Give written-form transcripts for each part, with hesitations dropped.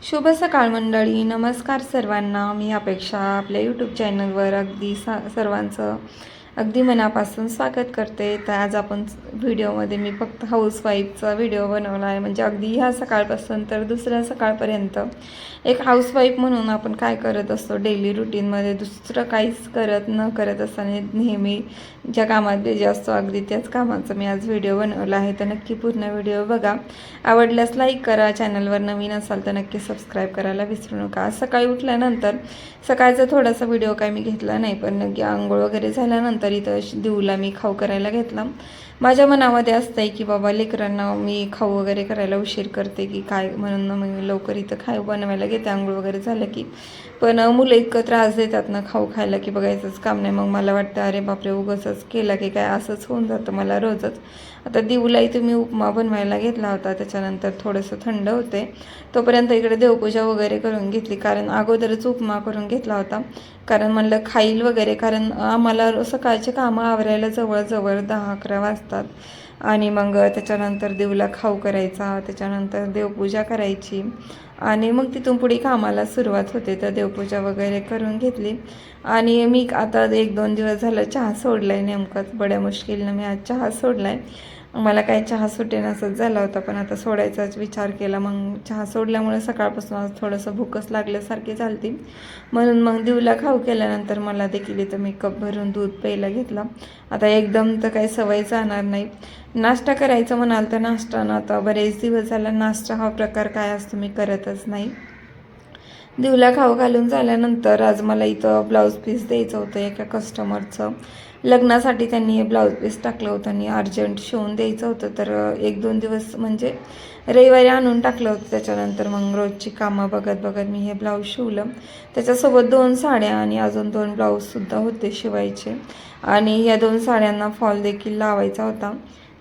शुभ सकाळ मंडळी. नमस्कार सर्वांना. मी अपेक्षा आपल्या यूट्यूब चॅनलवर अगदी सर्वांचं अगदी मनापासून स्वागत करते. तर आज आपण व्हिडिओमध्ये मी फक्त हाऊसवाईफचा व्हिडिओ बनवला आहे. म्हणजे अगदी ह्या सकाळपासून तर दुसऱ्या सकाळपर्यंत एक हाऊसवाईफ म्हणून आपण काय करत असतो डेली रुटीनमध्ये, दुसरं काहीच न करत असताना नेहमी ज्या कामात बिझी असतो अगदी त्याच कामाचं मी आज व्हिडिओ बनवला आहे. तर नक्की पूर्ण व्हिडिओ बघा. आवडल्यास लाईक करा. चॅनलवर नवीन असाल तर नक्की सबस्क्राईब करायला विसरू नका. आज सकाळी उठल्यानंतर सकाळचा थोडासा व्हिडिओ काय मी घेतला नाही, पण नक्की आंघोळ वगैरे झाल्यानंतर इथं देऊला मी खाऊ करायला घेतला. माझ्या मनामध्ये असतं आहे की बाबा लेकरांना मी खाऊ वगैरे करायला उशीर करते की काय, म्हणून मी लवकर इथं खाऊ बनवायला घेते आंघोळ वगैरे झालं की. पण मुलं इतकं त्रास देतात ना खाऊ खायला की बघायचंच काम नाही. मग मला वाटतं अरे बापरे, उगाचच केला की काय, असंच होऊन जातं मला रोजच. आता देऊला इथे मी उपमा बनवायला घेतला होता. त्याच्यानंतर थोडंसं थंड होते तोपर्यंत इकडे देवपूजा वगैरे करून घेतली, कारण अगोदरच उपमा करून घेतला होता. कारण म्हणलं खाईल वगैरे, कारण आम्हाला सकाळचे कामं आवरायला जवळजवळ 10-11 वाजतात. आणि मग त्याच्यानंतर देवला खाऊ करायचा, त्याच्यानंतर देवपूजा करायची आणि मग तिथून पुढे कामाला सुरुवात होते. तर देवपूजा वगैरे करून घेतली आणि मी आता 1-2 दिवस झालं चहा सोडला आहे. नेमकंच बड्या मुश्किलनं मी आज चहा सोडला आहे. मला काही चहा सुटेनासच झाला होता, पण आता सोडायचाच विचार केला. मग चहा सोडल्यामुळे सकाळपासून आज थोडंसं भूकच लागल्यासारखी झालती, म्हणून मग देवला खाऊ केल्यानंतर मला देखील इथं मी कप भरून दूध प्यायला घेतला. आता एकदम तर काही सवय जाणार नाही. नाश्ता करायचं म्हणाल तर नाश्ता आता बरेच दिवस झाला नाश्ता हा प्रकार काय असतो मी करतच नाही. देवला खाऊ घालून झाल्यानंतर आज मला इथं ब्लाऊज पीस द्यायचं होतं एका कस्टमरचं. लग्नासाठी त्यांनी ब्लाऊज पीस टाकलं होतं आणि अर्जंट शिवून द्यायचं होतं. तर 1-2 दिवस म्हणजे रविवारी आणून टाकलं होतं. त्याच्यानंतर मग रोजची कामं बघत बघत मी हे ब्लाऊज शिवलं. त्याच्यासोबत 2 साड्या आणि अजून 2 ब्लाऊजसुद्धा होते शिवायचे आणि या 2 साड्यांना फॉल देखील लावायचा होता.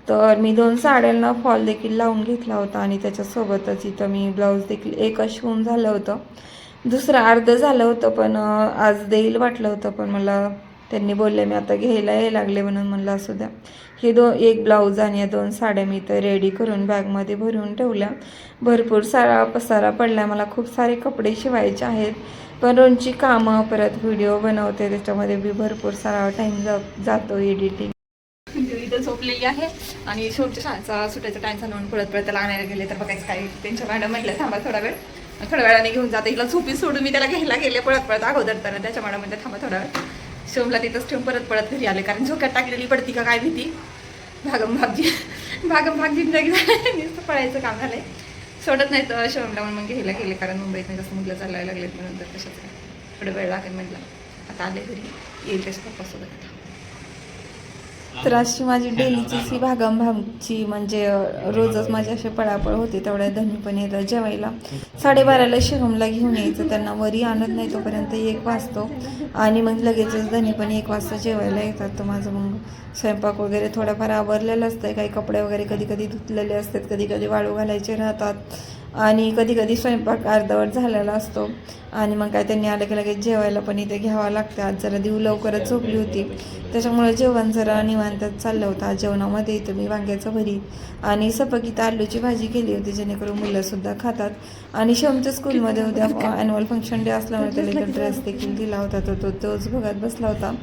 तर मी 2 साड्यांना फॉल देखील लावून घेतला होता आणि त्याच्यासोबतच इथं मी ब्लाऊज देखील एकच शिवून झालं होतं. दुसरं अर्धं झालं होतं, पण आज देईल वाटलं होतं, पण मला त्यांनी बोलले मी आता घ्यायला यायला लागले म्हणून म्हणलं असू द्या. हे एक ब्लाऊज आणि या 2 साड्या मी तर रेडी करून बॅगमध्ये भरून ठेवल्या. भरपूर सारा पसारा पडला. मला खूप सारे कपडे शिवायचे आहेत, पण रोजची कामं परत व्हिडिओ बनवते त्याच्यामध्ये बी भरपूर सारा टाईम जातो एडिटिंग. इथं झोपलेली आहे आणि शेवटच्या शाळेचा सुटायचा टाईम सांगून पळत त्याला आणायला गेले. तर बघायचं काय त्यांच्या मॅडम म्हटलं थांबा थोड्या वेळाने घेऊन जाते. हिला झोपी सोडून मी त्याला घ्यायला गेले पळत अगोदर. तर त्याच्या मॅडम म्हणजे थांबा थोडा वेळ. शिवमला तिथंच ठेवून परत घरी आले, कारण झोक्यात टाकलेली पडती का काय भीती. भागम भाग जिंदगी नुसतं पळायचं काम झालंय. सोडत नाही तर शिवमला मग घ्यायला गेले, कारण मुंबईत जास्त मुलं चालायला लागलेत म्हणून. तर कशाच काय थोडं वेळ लागेल म्हटलं. आता आले घरी, येईल त्याच्या पप्पासोबत आता. तर अशी माझी डेलीची सी भागमची म्हणजे रोजच माझी अशी पळापळ होती. तेवढ्या धनी पण येतात जेवायला. 12:30ला शिवमला घेऊन यायचं, त्यांना वरी आणत नाही तोपर्यंत 1 वाजतो आणि मग लगेचच धनी पण 1 वाजता जेवायला येतात. तर माझं मग स्वयंपाक वगैरे थोडाफार आवरलेलं असतं. काही कपडे वगैरे कधी धुतलेले असतात, कधी वाळू घालायचे राहतात आणि कधी स्वयंपाक अर्धवट झालेला असतो. आणि मग काय त्यांनी आलं की लगेच जेवायला पण इथे घ्यावं लागतं. आज जरा देव लवकरच झोपली होती, त्याच्यामुळे जेवण जरा निवांतच चाललं होतं. आज जेवणामध्ये इथं मी वांग्याचं भरीत आणि सपकीत आलूची भाजी केली होती, जेणेकरून मुलंसुद्धा खातात. आणि शिवमच्या स्कूलमध्ये उद्या ॲन्युअल फंक्शन डे असल्यामुळे त्याला ड्रेस देखील दिला होता. तोच बघत बसला होता.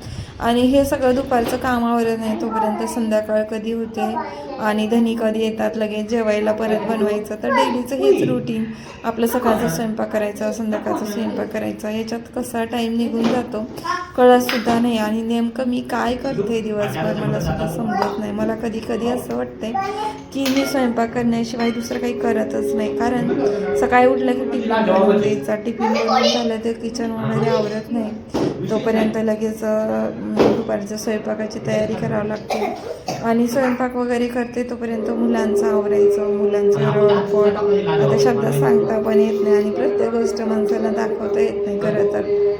आणि हे सगळं दुपारचं कामावर नाही तोपर्यंत संध्याकाळ कधी होते आणि धनी कधी येतात, लगेच जेवायला परत बनवायचं. तर डेलीचं हेच रुटीन. आपलं सकाळचा स्वयंपाक करायचा, संध्याकाळचा स्वयंपाक करायचा, याच्यात कसा टाईम निघून जातो कळतसुद्धा नाही. आणि नेमकं मी काय करते दिवसभर मला सुद्धा समजत नाही. मला कधी असं वाटतंय की मी स्वयंपाक करण्याशिवाय दुसरं काही करतच नाही, कारण सकाळी उठलं की टिफिन बनवून द्यायचा, टिफिन बनवून झालं तर किचन वगैरे आवरत नाही तोपर्यंत लगेच दुपारच्या स्वयंपाकाची तयारी करावी लागते. आणि स्वयंपाक वगैरे करते तोपर्यंत मुलांचं आवरायचं, मुलांचं रडपड आता शब्दात सांगता पण येत नाही आणि प्रत्येक गोष्ट माणसाला दाखवता येत नाही. खरं तर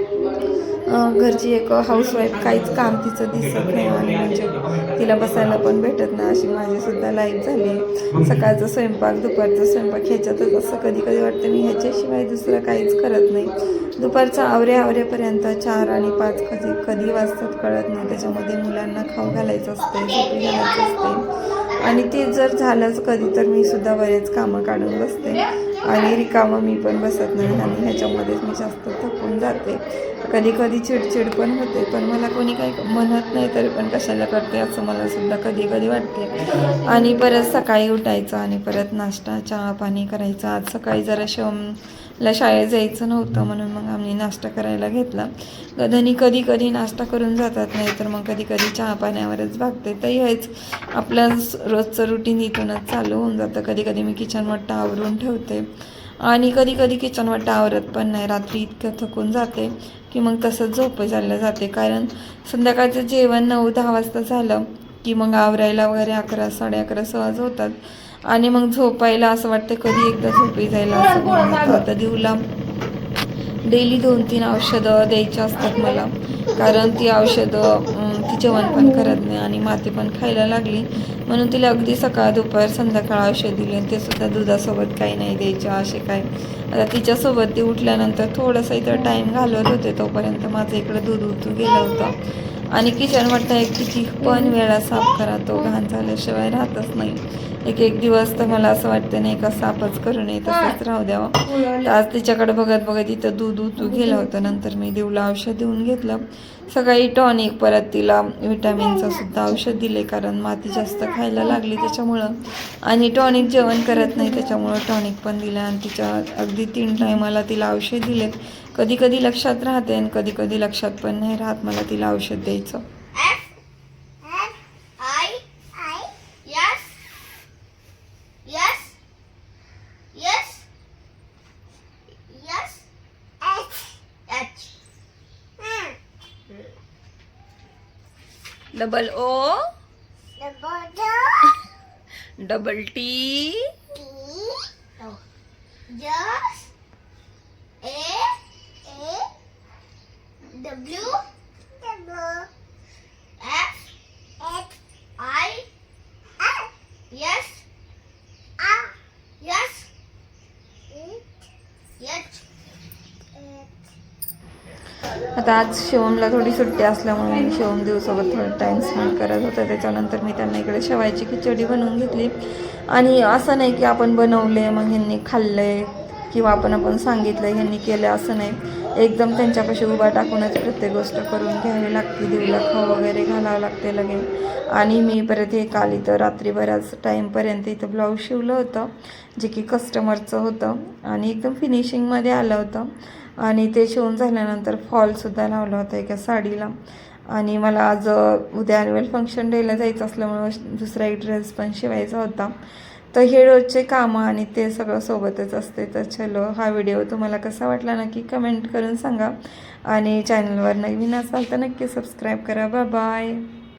घरची एक हाऊसवाईफ काहीच काम तिचं दिसत नाही आणि म्हणजे तिला बसायला पण भेटत नाही, अशी माझीसुद्धा लाईफ झाली. सकाळचा स्वयंपाक, दुपारचा स्वयंपाक ह्याच्यातच असं कधी वाटतं मी ह्याच्याशिवाय दुसरं काहीच करत नाही. दुपारचं आवरेपर्यंत 4 आणि 5 कधी वाजतात कळत नाही. त्याच्यामध्ये मुलांना खाऊ घालायचं असते, झोपी घालायचं असते आणि ते जर झालंच कधी तर मी सुद्धा बरेच कामं काढून बसते. आणि रिकामं मी पण बसत नाही आणि ह्याच्यामध्येच मी जास्त थकून जाते. कधी कधी चिडचिड पण होते, पण मला कोणी काही म्हणत नाही तरी पण कशाला करते असं मला सुद्धा कधी कधी वाटते. आणि परत सकाळी उठायचं आणि परत नाश्ता चहा पाणी करायचं. आज सकाळी जरा शिवमला शाळेत जायचं नव्हतं म्हणून मग आम्ही नाश्ता करायला घेतला. गधनी कधी कधी नाश्ता करून जातात, नाही तर मग कधी कधी चहा पाण्यावरच भागते. तर हेच आपलं रोजचं रुटीन इथूनच चालू होऊन जातं. कधी कधी मी किचन वाटतं आवरून ठेवते आणि कधी कधी किचन वाटतं आवरत पण नाही. रात्री इतकं थकून जाते की मग तसंच झोपे चाललं जाते. कारण संध्याकाळचं जेवण 9-10 वाजता झालं की मग आवरायला वगैरे 11 11:30 सहज होतात आणि मग झोपायला असं वाटतं कधी एकदा झोपी जायला असं होऊन जातं. आता दिवला डेली 2-3 औषधं द्यायची असतात मला, कारण ती औषधं ती जेवण पण करत नाही आणि माती पण खायला लागली. म्हणून तिला अगदी सकाळ दुपार संध्याकाळ औषध दिले आणि ते सुद्धा दुधासोबत काही नाही द्यायचे असे काय. आता तिच्यासोबत ती उठल्यानंतर थोडंसं इथं टाईम घालवत होते, तोपर्यंत माझं इकडं दूध उतू गेलं होतं आणि किचन वाटतं किती पण वेळा साफ करा, तो घाण झाल्याशिवाय राहतच नाही. एक एक दिवस तर मला असं वाटतं नाही का साफच करू नये, तसंच राहू द्यावं. तर आज तिच्याकडे बघत बघत इथं दूध उतू गेलं होतं. नंतर मी देवला औषध देऊन घेतलं. सकाळी टॉनिक, परत तिला विटॅमिनचं सुद्धा औषध दिले, कारण माती जास्त खायला लागली त्याच्यामुळं. आणि टॉनिक जेवण करत नाही त्याच्यामुळं टॉनिक पण दिलं आणि तिच्या अगदी 3 टायमाला तिला औषध दिले. कधी कधी लक्षात राहते आणि कधी कधी लक्षात पण नाही राहत मला तिला औषध द्यायचं. Double O, double T, W F I S H. आता आज शिवमला थोडी सुट्टी असल्यामुळे मी शिवम दिवसासोबत थोडा टाईम स्पेंड करत होता. त्याच्यानंतर मी त्यांना इकडे शेवायची खिचडी बनवून घेतली. आणि असं नाही की आपण बनवले मग ह्यांनी खाल्ले किंवा आपण सांगितलं ह्यांनी केलं असं नाही. एकदम त्यांच्यापाशी उभा टाकूनच प्रत्येक गोष्ट करून घ्यावी लागते. देवीला खाऊ वगैरे घालावं लागते लगे. आणि मी परत हे काल इथं रात्री बऱ्याच टाईमपर्यंत इथं ब्लाऊज शिवलं होतं, जे की कस्टमरचं होतं आणि एकदम फिनिशिंगमध्ये आलं होतं. आणि ते शिवून झाल्यानंतर फॉलसुद्धा लावला होता एका साडीला. आणि मला आज उद्या ॲन्युअल फंक्शन डेला जायचं असल्यामुळं दुसरा एक ड्रेस पण शिवायचा होता. तर हे रोजचे कामं आणि ते सगळं सोबतच असते. तर चलो, हा व्हिडिओ तुम्हाला कसा वाटला नक्की कमेंट करून सांगा. आणि चॅनलवर नवीन असाल तर नक्की सबस्क्राईब करा. Bye bye.